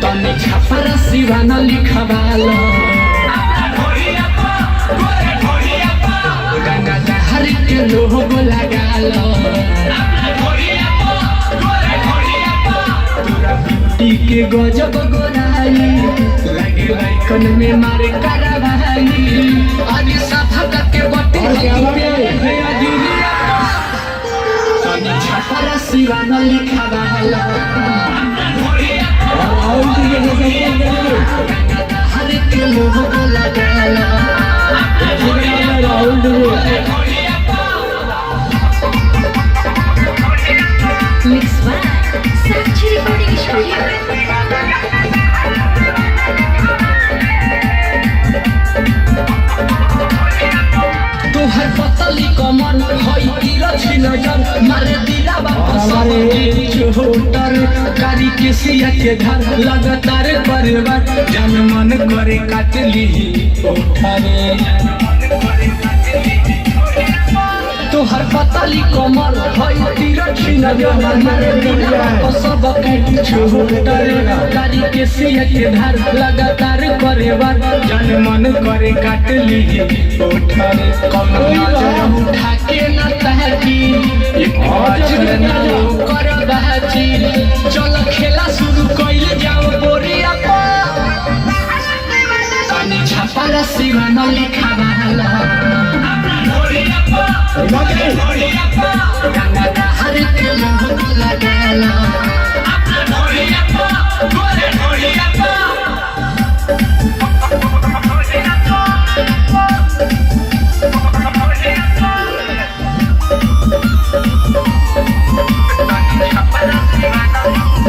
तनी छापरा सिवान लिखवालो गंगा दहर के लोगो लगालो तोरा ब्यूटी के गजब गोराई लगे लाइकन में मारे करवाई आज साफा के बटे तनी छापरा सिवान लिखवालो हर के लोगो लगालो Mixed by Sakshi Recording Studio. तोहर पतली कमर हई तिरछी नजर मारे दिला वापस छोटर कारी के सिया के धार लगातार परिवार जन मन करे काटली ओठारे तोहर पतली कमर हई तिरछी नजर मारे दिला वापस छोटर कारी के सिया के धार लगातार परिवार जन मन करे काटली ओठारे उठा के न तहकी एक नजर न कर बहची चल खेला शुरू कइल जाओ बोरिया पा तनी छापरा सिवान लिखवालो गंगा दहर के लोगो लगालो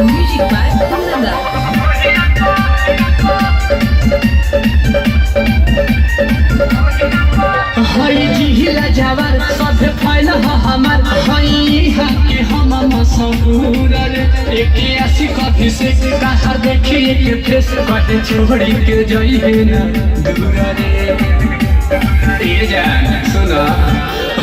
Music by Nanda. हई जिहिला जवार सब फैल हमार हई के हम मशहूर एके आशी कभी से कहा देखी के फेस कटे छोड़ी के जइहे ना दूर रे ए जान सुना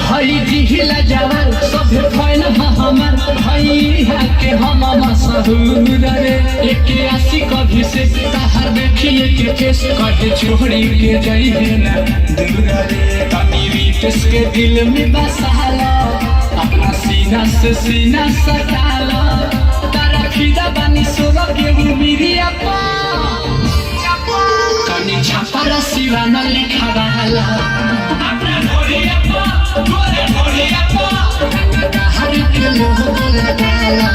हई जिहिला जवार सब फैल हमार हई के हम मशहूर रे एके आशी कभी से कहा देखी के फेस कटे छोड़ी के जइहे ना दूर रे तनी रितेश के दिल में बसालो अपना सीना से सीना सटालो तारा फिदा बानी सोवा के उमिरिया पा तनी छापरा सिवान लिखवालो गंगा दहर के लोगो लगालो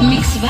Mixed by